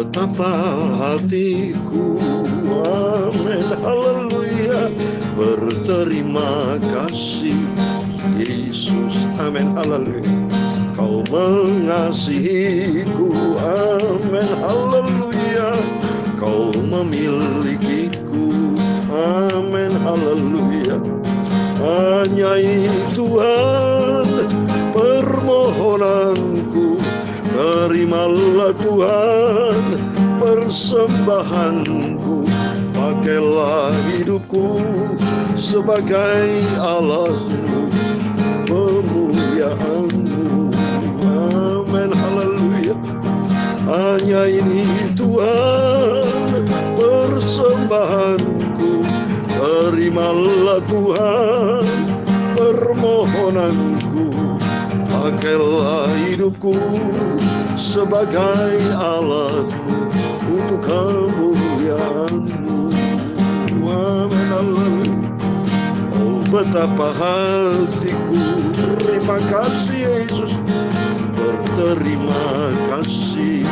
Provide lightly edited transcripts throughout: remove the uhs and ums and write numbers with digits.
betapa hatiku, amin, haleluya, berterima kasih Yesus, amin, haleluya. Kau mengasihiku, amin, haleluya. Kau memilikiku, amin, haleluya. Hanya ini Tuhan permohonanku, terimalah Tuhan persembahanku. Pakailah hidupku sebagai alatmu, pemuliaanmu, amin, haleluya. Hanya ini Tuhan persembahanku, terimalah Tuhan permohonanku. Pakailah hidupku sebagai alatmu untuk kemuliaanmu, amin, haleluya. Oh, betapa hatiku, terima kasih Yesus, berterima kasih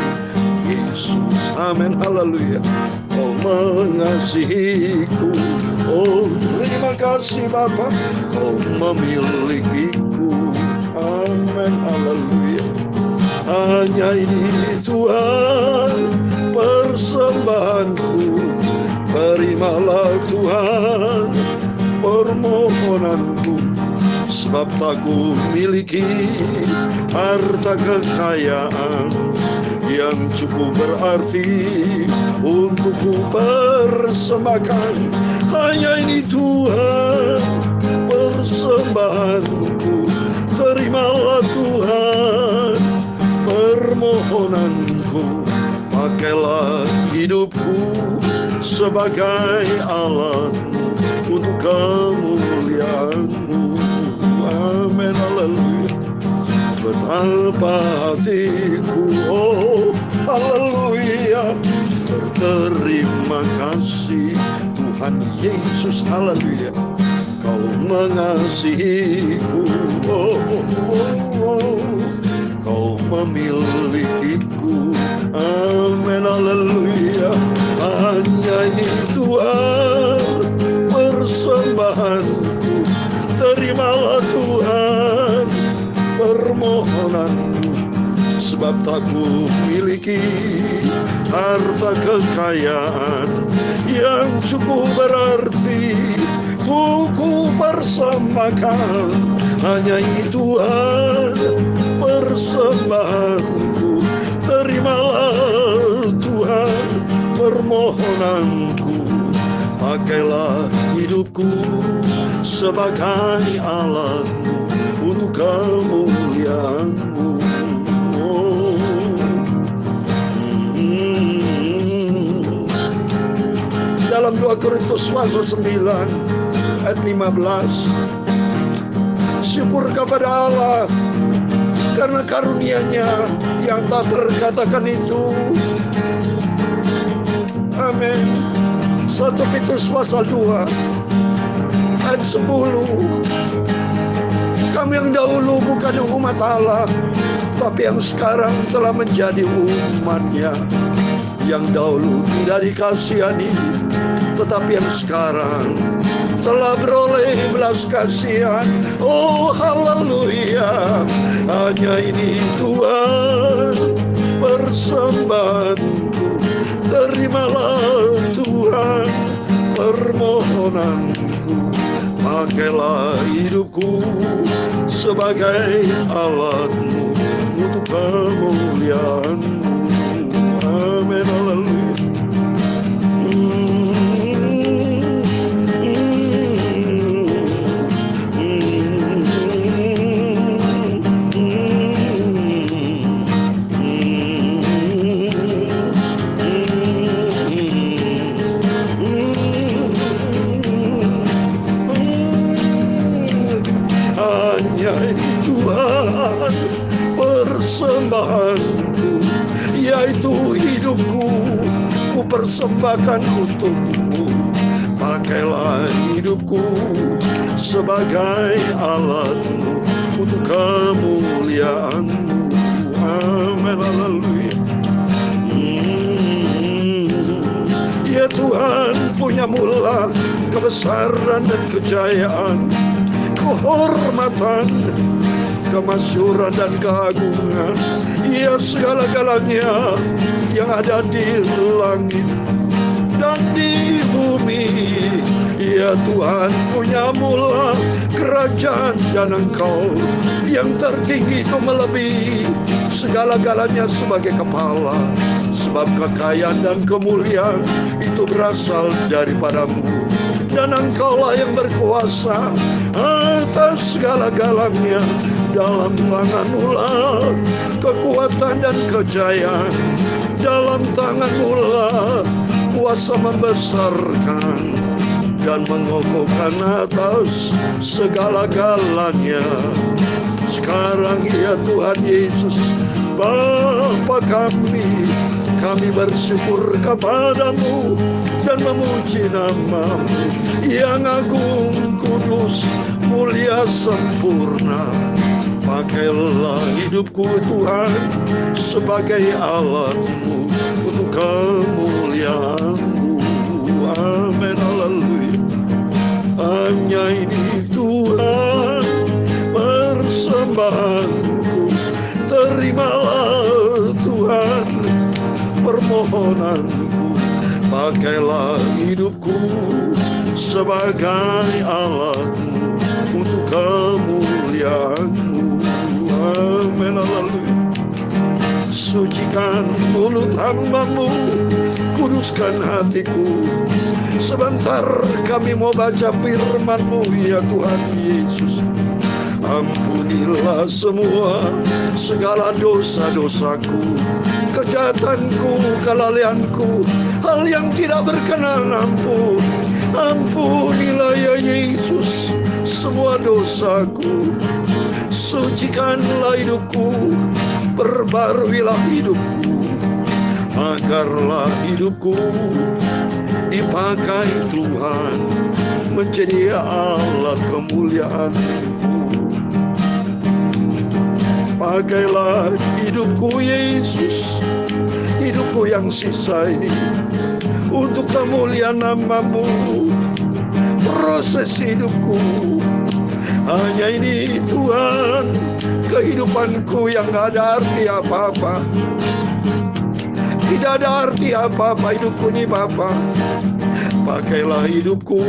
Yesus, amin, haleluya. Kau mengasihiku, oh terima kasih Bapa, kau memilikiku, amin, haleluya. Hanya ini Tuhan persembahanku, terimalah Tuhan permohonanku. Sebab tak ku miliki harta kekayaan yang cukup berarti untuk ku persembahkan. Hanya ini Tuhan persembahanku, terimalah Tuhan permohonanku. Pakailah hidupku sebagai alatmu untuk kemuliaanmu, amin, haleluya. Betapa hatiku, oh haleluya, berterima kasih Tuhan Yesus, haleluya. Kau mengasihiku, oh, kau memilikiku, amin, haleluya. Hanya ini Tuhan persembahanku, terimalah Tuhan permohonanku. Sebab tak ku miliki harta kekayaan yang cukup berarti ku persembahkan. Hanya ini Tuhan persembahanku, terimalah Tuhan permohonanku. Pakailah hidupku sebagai alatmu untuk kemuliaanmu. Dalam 2 Korintus pasal 9 ayat 15, syukur kepada Allah karena karunia-Nya yang tak terkatakan itu, amin. 1 Petrus pasal 2 ayat 10, kami yang dahulu bukan umat Allah, tapi yang sekarang telah menjadi umat-Nya, yang dahulu tidak dikasihani, tetapi yang sekarang telah beroleh belas kasihan. Oh haleluya. Hanya ini Tuhan persembahanku, terimalah Tuhan permohonanku. Pakailah hidupku sebagai alatmu untuk kemuliaanmu, amin, haleluya. Tuhan persembahanku, yaitu hidupku, ku persembahkan untukmu. Pakailah hidupku sebagai alatmu untuk kemuliaanmu, amin, haleluya. kebesaran dan kejayaan, kehormatan, kemasyuran dan keagungan, ya segala-galanya yang ada di langit dan di bumi. Ya Tuhan, punya mula kerajaan, dan Engkau yang tertinggi itu melebihi segala-galanya sebagai kepala. Sebab kekayaan dan kemuliaan itu berasal daripadamu, dan Engkaulah yang berkuasa atas segala-galanya. Dalam tangan-Mu lah kekuatan dan kejayaan, dalam tangan-Mu lah kuasa membesarkan dan mengokohkan atas segala-galanya. Sekarang ya Tuhan Yesus, Bapa kami bersyukur kepadamu dan memuji nama-Mu yang agung, kudus, mulia, sempurna. Pakailah hidupku Tuhan sebagai alat-Mu untuk kemuliaan-Mu. Amin, haleluya. Hanya ini Tuhan persembahanku, terimalah Tuhan permohonanku. Pakailah hidupku sebagai alat-Mu untuk kemuliaan-Mu. Amin, haleluya. Sucikan mulut hamba-Mu, kuduskan hatiku. Sebentar kami mau baca firman-Mu ya Tuhan Yesus. Ampunilah semua segala dosa-dosaku, kejahatanku, kelalaianku, hal yang tidak berkenan. Ampunilah ya Yesus semua dosaku. Sucikanlah hidupku, perbaruilah hidupku, agarlah hidupku dipakai Tuhan menjadi alat kemuliaan-Mu. Pakailah hidupku Yesus, hidupku yang sisa ini untuk kemuliaan nama-Mu. Proses hidupku hanya ini Tuhan, kehidupanku yang gak ada arti apa-apa. Tidak ada arti apa-apa hidupku ini Bapa. Pakailah hidupku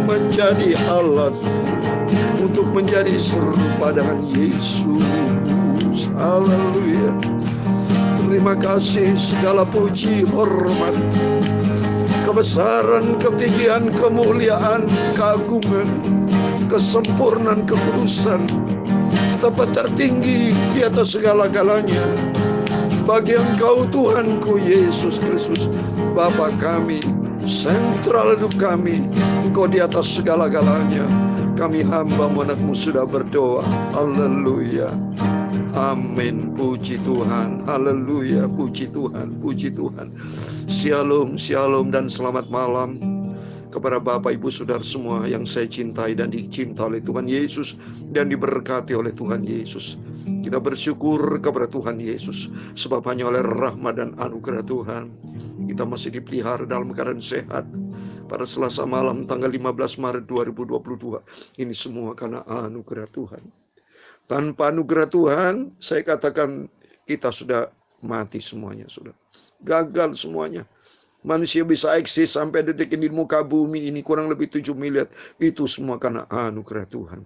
menjadi alat untuk menjadi serupa dengan Yesus. Haleluya. Terima kasih, segala puji, hormat, kebesaran, ketinggian, kemuliaan, keagungan, kesempurnaan, kekudusan, tempat tertinggi di atas segala-galanya bagi Engkau Tuhanku Yesus Kristus, Bapa kami, sentral hidup kami. Engkau di atas segala-galanya. Kami hamba-Mu, anak-Mu sudah berdoa. Haleluya. Amin. Puji Tuhan. Haleluya. Puji Tuhan. Puji Tuhan. Shalom, shalom, dan selamat malam kepada Bapak, Ibu, Saudara semua yang saya cintai dan dicintai oleh Tuhan Yesus dan diberkati oleh Tuhan Yesus. Kita bersyukur kepada Tuhan Yesus, sebab hanya oleh rahmat dan anugerah Tuhan kita masih dipelihara dalam keadaan sehat pada Selasa malam tanggal 15 Maret 2022. Ini semua karena anugerah Tuhan. Tanpa anugerah Tuhan, saya katakan kita sudah mati semuanya, sudah gagal semuanya. Manusia bisa eksis sampai detik ini di muka bumi ini kurang lebih 7 miliar. Itu semua karena anugerah Tuhan.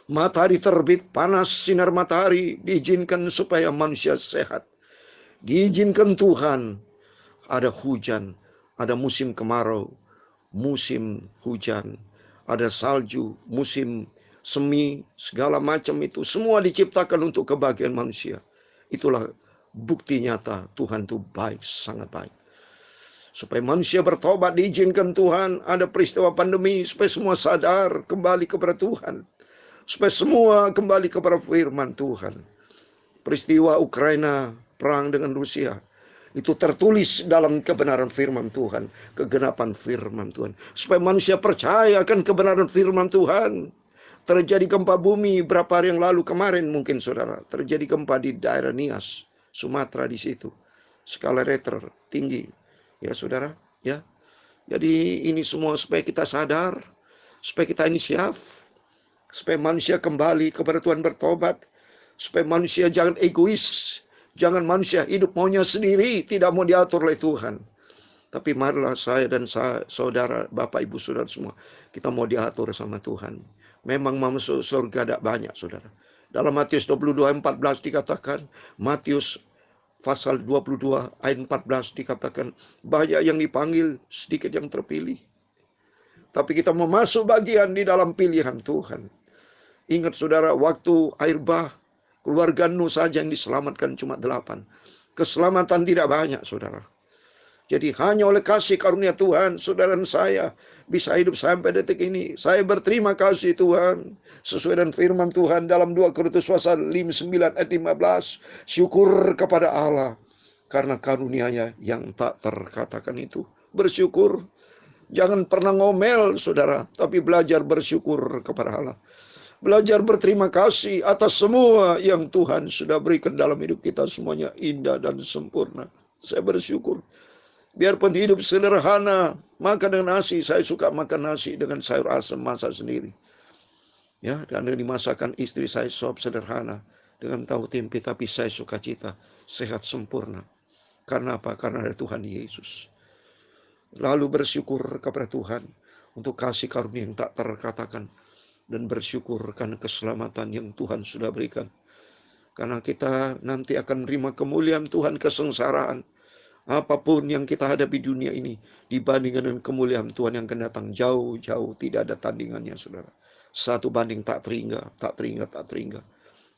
Matahari terbit, panas sinar matahari diizinkan supaya manusia sehat. Diizinkan Tuhan ada hujan, ada musim kemarau, musim hujan, ada salju, musim semi, segala macam itu semua diciptakan untuk kebahagiaan manusia. Itulah bukti nyata Tuhan itu baik, sangat baik. Supaya manusia bertobat diizinkan Tuhan, ada peristiwa pandemi supaya semua sadar kembali kepada Tuhan. Supaya semua kembali kepada firman Tuhan. Peristiwa Ukraina perang dengan Rusia itu tertulis dalam kebenaran firman Tuhan, kegenapan firman Tuhan. Supaya manusia percaya akan kebenaran firman Tuhan. Terjadi gempa bumi berapa hari yang lalu kemarin mungkin saudara. Terjadi gempa di daerah Nias, Sumatera di situ. Skala Richter tinggi. Ya saudara, ya. Jadi ini semua supaya kita sadar, supaya kita inisiatif, supaya manusia kembali kepada Tuhan, bertobat, supaya manusia jangan egois, jangan manusia hidup maunya sendiri, tidak mau diatur oleh Tuhan. Tapi marilah saya dan saudara, Bapak, Ibu, Saudara semua, kita mau diatur sama Tuhan. Memang masuk surga tidak banyak, saudara. Dalam Matius 22:14 dikatakan, Matius pasal 22 ayat 14 dikatakan, banyak yang dipanggil, sedikit yang terpilih. Tapi kita mau masuk bagian di dalam pilihan Tuhan. Ingat saudara, waktu air bah, keluarga Nuh saja yang diselamatkan cuma 8. Keselamatan tidak banyak, saudara. Jadi hanya oleh kasih karunia Tuhan, saudara dan saya bisa hidup sampai detik ini. Saya berterima kasih Tuhan, sesuai dengan firman Tuhan dalam 2 Korintus pasal 9 ayat 15. Syukur kepada Allah karena karunia-Nya yang tak terkatakan itu. Bersyukur. Jangan pernah ngomel, saudara, tapi belajar bersyukur kepada Allah. Belajar berterima kasih atas semua yang Tuhan sudah berikan dalam hidup kita. Semuanya indah dan sempurna. Saya bersyukur. Biarpun hidup sederhana, makan dengan nasi. Saya suka makan nasi dengan sayur asam, masak sendiri. Ya, dan dimasakan istri saya sop sederhana dengan tahu tempe, tapi saya suka cita, sehat sempurna. Karena apa? Karena ada Tuhan Yesus. Lalu bersyukur kepada Tuhan untuk kasih karunia yang tak terkatakan, dan bersyukur karena keselamatan yang Tuhan sudah berikan. Karena kita nanti akan menerima kemuliaan Tuhan, kesengsaraan. Apapun yang kita hadapi dunia ini dibandingkan dengan kemuliaan Tuhan yang akan datang, jauh-jauh tidak ada tandingannya, saudara. 1 banding tak terhingga.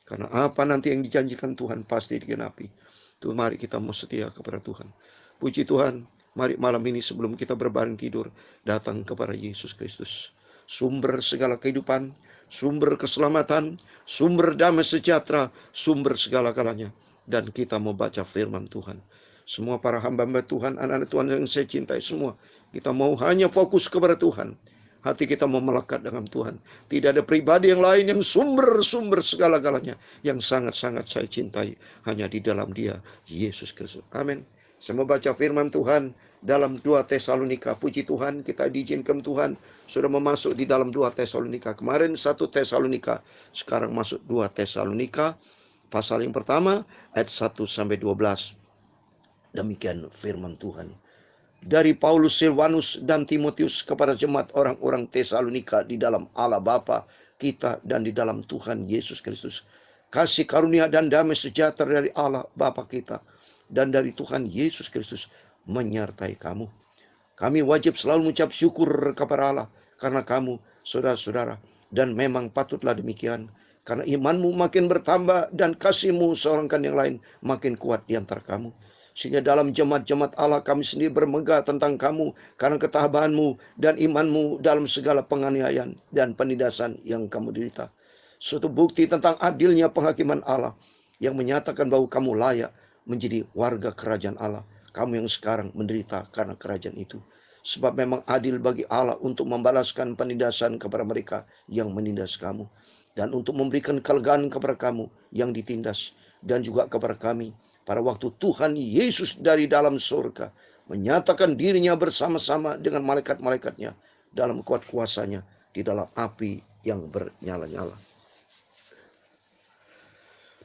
Karena apa nanti yang dijanjikan Tuhan pasti digenapi. Tuh, mari kita mau setia kepada Tuhan. Puji Tuhan, mari malam ini sebelum kita berbaring tidur, datang kepada Yesus Kristus. Sumber segala kehidupan, sumber keselamatan, sumber damai sejahtera, sumber segala-galanya. Dan kita mau baca firman Tuhan. Semua para hamba-hamba Tuhan, anak-anak Tuhan yang saya cintai semua, kita mau hanya fokus kepada Tuhan. Hati kita mau melekat dengan Tuhan. Tidak ada pribadi yang lain yang sumber segala-galanya yang sangat-sangat saya cintai. Hanya di dalam Dia, Yesus Kristus. Amin. Saya mau baca firman Tuhan dalam 2 Tesalonika. Puji Tuhan, kita diizinkan Tuhan sudah memasuk di dalam 2 Tesalonika. Kemarin 1 Tesalonika, sekarang masuk 2 Tesalonika. Pasal yang pertama, ayat 1-12. Demikian firman Tuhan. Dari Paulus, Silvanus, dan Timotius kepada jemaat orang-orang Tesalonika di dalam Allah Bapa kita dan di dalam Tuhan Yesus Kristus. Kasih karunia dan damai sejahtera dari Allah Bapa kita dan dari Tuhan Yesus Kristus menyertai kamu. Kami wajib selalu mengucap syukur kepada Allah karena kamu, saudara-saudara, dan memang patutlah demikian. Karena imanmu makin bertambah dan kasihmu seorang kan yang lain makin kuat di antara kamu. Sehingga dalam jemaat-jemaat Allah kami sendiri bermegah tentang kamu karena ketabahanmu dan imanmu dalam segala penganiayaan dan penindasan yang kamu derita. Suatu bukti tentang adilnya penghakiman Allah yang menyatakan bahwa kamu layak menjadi warga kerajaan Allah. Kamu yang sekarang menderita karena kerajaan itu. Sebab memang adil bagi Allah untuk membalaskan penindasan kepada mereka yang menindas kamu. Dan untuk memberikan kelegaan kepada kamu yang ditindas. Dan juga kepada kami pada waktu Tuhan Yesus dari dalam surga menyatakan dirinya bersama-sama dengan malaikat-malaikatnya dalam kuat kuasanya di dalam api yang bernyala-nyala.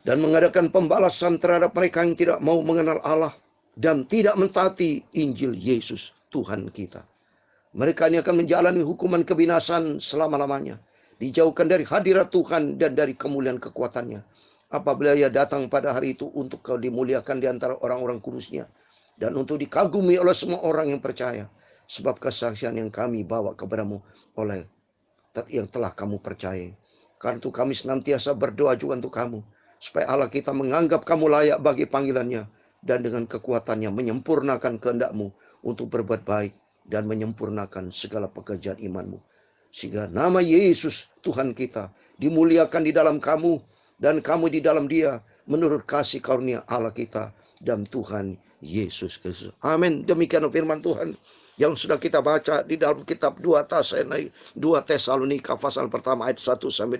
Dan mengadakan pembalasan terhadap mereka yang tidak mau mengenal Allah dan tidak mentaati Injil Yesus Tuhan kita. Mereka ini akan menjalani hukuman kebinasan selama-lamanya. Dijauhkan dari hadirat Tuhan dan dari kemuliaan kekuatannya. Apabila Ia datang pada hari itu untuk kau dimuliakan di antara orang-orang kudusnya. Dan untuk dikagumi oleh semua orang yang percaya. Sebab kesaksian yang kami bawa kepadamu oleh yang telah kamu percaya. Karena itu kami senantiasa berdoa juga untuk kamu. Supaya Allah kita menganggap kamu layak bagi panggilannya. Dan dengan kekuatannya menyempurnakan kehendakmu untuk berbuat baik. Dan menyempurnakan segala pekerjaan imanmu. Sehingga nama Yesus Tuhan kita dimuliakan di dalam kamu. Dan kamu di dalam Dia menurut kasih karunia Allah kita dan Tuhan Yesus Kristus. Amin. Demikian firman Tuhan yang sudah kita baca di dalam kitab 2 Tesalonika pasal pertama ayat 1-12.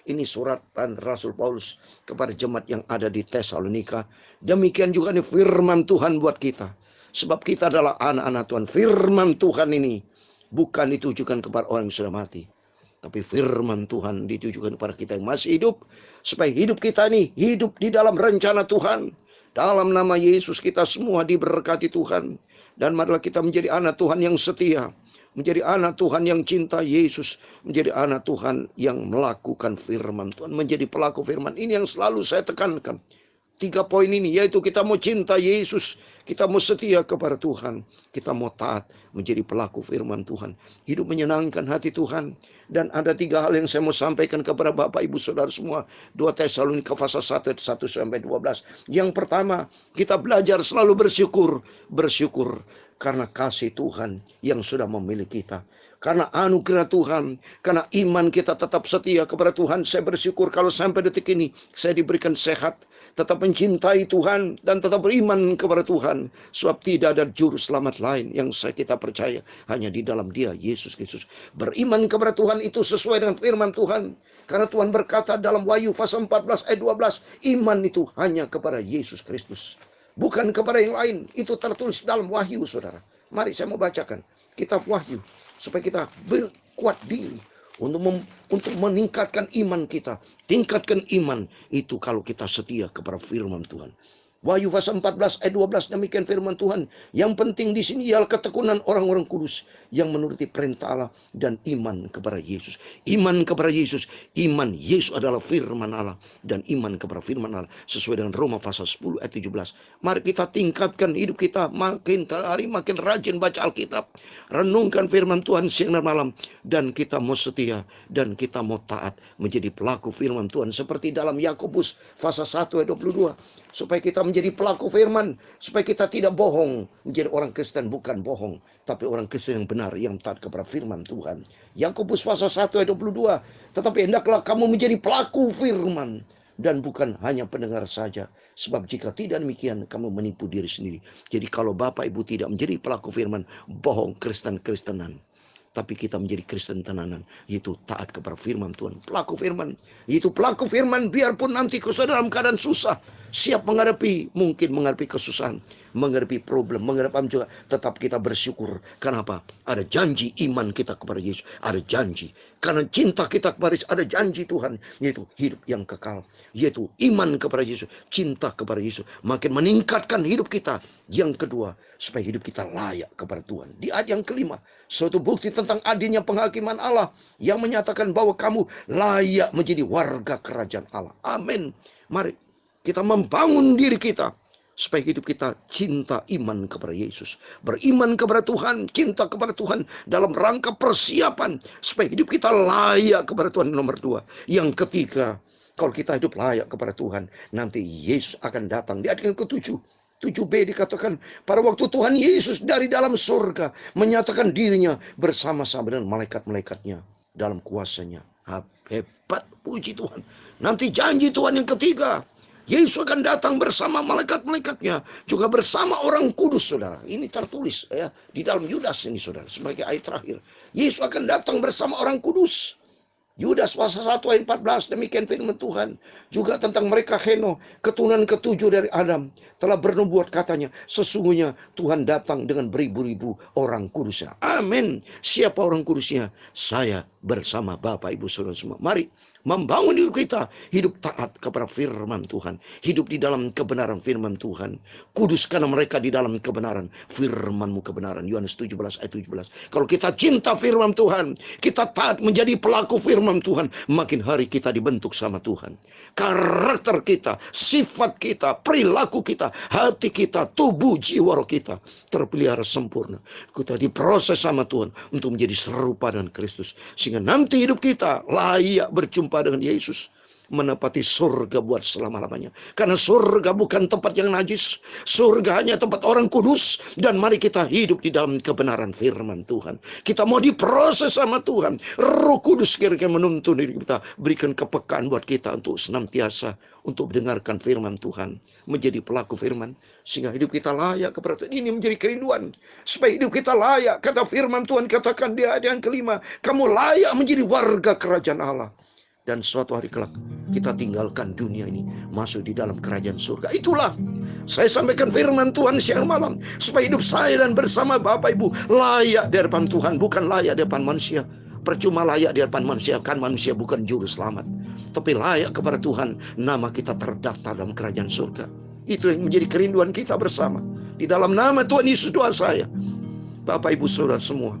Ini suratan Rasul Paulus kepada jemaat yang ada di Tesalonika. Demikian juga ini firman Tuhan buat kita. Sebab kita adalah anak-anak Tuhan. Firman Tuhan ini bukan ditujukan kepada orang yang sudah mati, tapi firman Tuhan ditujukan kepada kita yang masih hidup, supaya hidup kita ini hidup di dalam rencana Tuhan. Dalam nama Yesus kita semua diberkati Tuhan. Dan marilah kita menjadi anak Tuhan yang setia, menjadi anak Tuhan yang cinta Yesus, menjadi anak Tuhan yang melakukan firman Tuhan, menjadi pelaku firman. Ini yang selalu saya tekankan. 3 poin ini, yaitu kita mau cinta Yesus, kita mau setia kepada Tuhan, kita mau taat menjadi pelaku firman Tuhan, hidup menyenangkan hati Tuhan. Dan ada 3 hal yang saya mau sampaikan kepada Bapak Ibu Saudara semua. 2 Tesalonika pasal 1 ayat 1 sampai 12. Yang pertama, kita belajar selalu bersyukur karena kasih Tuhan yang sudah memilih kita. Karena anugerah Tuhan, karena iman kita tetap setia kepada Tuhan. Saya bersyukur kalau sampai detik ini saya diberikan sehat, tetap mencintai Tuhan, dan tetap beriman kepada Tuhan. Sebab tidak ada juru selamat lain yang kita percaya, hanya di dalam Dia, Yesus Kristus. Beriman kepada Tuhan itu sesuai dengan firman Tuhan. Karena Tuhan berkata dalam Wahyu pasal 14 ayat 12, iman itu hanya kepada Yesus Kristus, bukan kepada yang lain. Itu tertulis dalam Wahyu, saudara. Mari saya mau bacakan kitab Wahyu, supaya kita berkuat diri untuk meningkatkan iman kita. Tingkatkan iman itu kalau kita setia kepada firman Tuhan. Wahyu pasal 14 ayat 12, demikian firman Tuhan. Yang penting di sini ialah ketekunan orang-orang kudus yang menuruti perintah Allah dan iman kepada Yesus. Iman kepada Yesus, iman Yesus adalah firman Allah, dan iman kepada firman Allah sesuai dengan Roma pasal 10 ayat 17. Mari kita tingkatkan hidup kita, makin hari makin rajin baca Alkitab, renungkan firman Tuhan siang dan malam, dan kita mau setia dan kita mau taat menjadi pelaku firman Tuhan seperti dalam Yakobus pasal 1 ayat 22. Supaya kita menjadi pelaku firman, supaya kita tidak bohong, menjadi orang Kristen bukan bohong, tapi orang Kristen yang benar, yang taat kepada firman Tuhan. Yakobus pasal 1 ayat 22, tetapi hendaklah kamu menjadi pelaku firman dan bukan hanya pendengar saja, sebab jika tidak demikian kamu menipu diri sendiri. Jadi kalau Bapak Ibu tidak menjadi pelaku firman, bohong, Kristen-Kristenan. Tapi kita menjadi Kristen tenanan, yaitu taat kepada firman Tuhan. Pelaku firman, yaitu pelaku firman, biarpun nanti saudara dalam keadaan susah, siap menghadapi, mungkin menghadapi kesusahan, menghadapi problem, menghadapi juga, tetap kita bersyukur. Kenapa? Ada janji iman kita kepada Yesus, ada janji. Karena cinta kita kepada Yesus, ada janji Tuhan, yaitu hidup yang kekal, yaitu iman kepada Yesus, cinta kepada Yesus, makin meningkatkan hidup kita. Yang kedua, supaya hidup kita layak kepada Tuhan. Di ayat yang kelima, suatu bukti tentang adilnya penghakiman Allah yang menyatakan bahwa kamu layak menjadi warga kerajaan Allah. Amin. Mari kita membangun diri kita supaya hidup kita cinta iman kepada Yesus, beriman kepada Tuhan, cinta kepada Tuhan dalam rangka persiapan supaya hidup kita layak kepada Tuhan. Nomor 2. Yang ketiga, kalau kita hidup layak kepada Tuhan, nanti Yesus akan datang. Di ayat yang ke-7, 7b dikatakan, pada waktu Tuhan Yesus dari dalam surga menyatakan dirinya bersama-sama dengan malaikat-malaikatnya dalam kuasanya. Hebat, puji Tuhan. Nanti janji Tuhan yang ketiga, Yesus akan datang bersama malaikat-malaikatnya, juga bersama orang kudus, saudara. Ini tertulis ya di dalam Yudas ini, saudara, sebagai ayat terakhir. Yesus akan datang bersama orang kudus. Yudas pasal 1 ayat 14, demikian firman Tuhan. Juga tentang mereka Henokh, keturunan ke-7 dari Adam, telah bernubuat katanya, sesungguhnya Tuhan datang dengan beribu-ribu orang kudusnya. Amin. Siapa orang kudusnya? Saya bersama Bapak Ibu Saudara semua. Mari membangun hidup kita, hidup taat kepada firman Tuhan, hidup di dalam kebenaran firman Tuhan. Kuduskan mereka di dalam kebenaran, firman-Mu kebenaran. Yohanes 17 ayat 17. Kalau kita cinta firman Tuhan, kita taat menjadi pelaku firman Tuhan, makin hari kita dibentuk sama Tuhan. Karakter kita, sifat kita, perilaku kita, hati kita, tubuh, jiwa, roh kita terpelihara sempurna. Kita diproses sama Tuhan untuk menjadi serupa dengan Kristus, sehingga nanti hidup kita layak berjumpa dengan Yesus, menepati surga buat selama-lamanya. Karena surga bukan tempat yang najis, surga hanya tempat orang kudus. Dan mari kita hidup di dalam kebenaran firman Tuhan. Kita mau diproses sama Tuhan. Roh Kudus kira-kira menuntun diri kita, berikan kepekaan buat kita untuk senantiasa untuk mendengarkan firman Tuhan, menjadi pelaku firman, sehingga hidup kita layak kepada Tuhan. Ini menjadi kerinduan, supaya hidup kita layak. Kata firman Tuhan, katakan di ayat yang kelima, kamu layak menjadi warga kerajaan Allah. Dan suatu hari kelak kita tinggalkan dunia ini, masuk di dalam kerajaan surga. Itulah saya sampaikan firman Tuhan siang malam, supaya hidup saya dan bersama Bapak Ibu layak di hadapan Tuhan, bukan layak di hadapan manusia. Percuma layak di hadapan manusia, kan manusia bukan juru selamat. Tapi layak kepada Tuhan, nama kita terdaftar dalam kerajaan surga. Itu yang menjadi kerinduan kita bersama. Di dalam nama Tuhan Yesus doa saya, Bapak Ibu Saudara semua,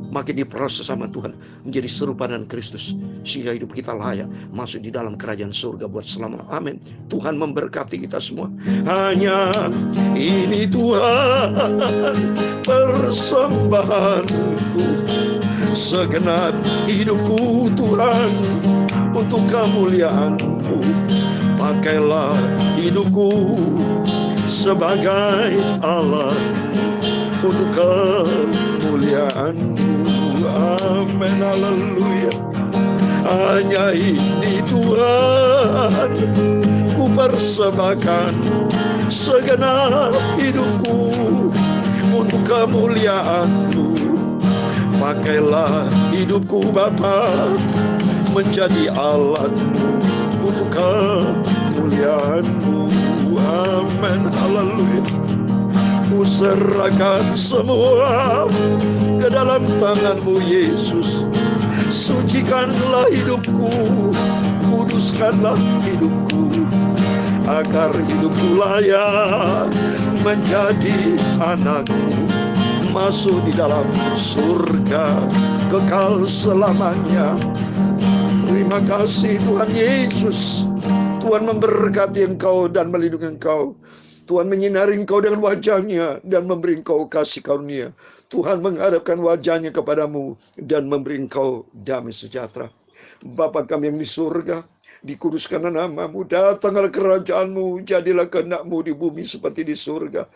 makin diproses sama Tuhan menjadi serupa dengan Kristus, sehingga hidup kita layak masuk di dalam kerajaan surga buat selamanya. Amin. Tuhan memberkati kita semua. Hanya ini Tuhan persembahanku, segenap hidupku Tuhan untuk kemuliaan-Mu. Pakailah hidupku sebagai alat untuk kemuliaan-Mu. Amin, haleluya. Hanya ini Tuhan ku persembahkan segenap hidupku untuk kemuliaan-Mu. Pakailah hidupku Bapa menjadi alat-Mu untuk kemuliaan-Mu. Amin, haleluya. Ku serahkan semua ke dalam tangan-Mu Yesus. Sucikanlah hidupku, kuduskanlah hidupku, agar hidupku layak menjadi anak-Mu, masuk di dalam surga kekal selamanya. Terima kasih Tuhan Yesus. Tuhan memberkati engkau dan melindungi engkau. Tuhan menyinari engkau dengan wajah-Nya dan memberi engkau kasih karunia. Tuhan menghadapkan wajah-Nya kepadamu dan memberi engkau damai sejahtera. Bapa kami yang di surga, dikuduskanlah nama-Mu, datanglah kerajaan-Mu, jadilah kehendak-Mu di bumi seperti di surga.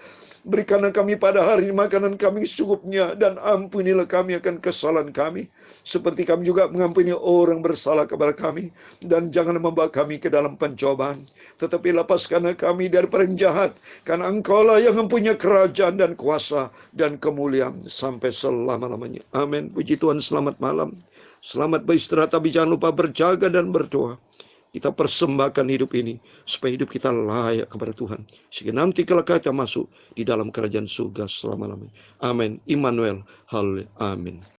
Berikanlah kami pada hari ini makanan kami secukupnya, dan ampunilah kami akan kesalahan kami, seperti kami juga mengampuni orang bersalah kepada kami. Dan jangan membawa kami ke dalam pencobaan, tetapi lepaskanlah kami dari yang jahat, karena Engkau-lah yang mempunyai kerajaan dan kuasa dan kemuliaan sampai selama-lamanya. Amin. Puji Tuhan, selamat malam. Selamat beristirahat, tapi jangan lupa berjaga dan berdoa. Kita persembahkan hidup ini supaya hidup kita layak kepada Tuhan, sehingga nanti kalau kita masuk di dalam kerajaan surga selama-lamanya. Amin. Immanuel. Haleluya. Amin.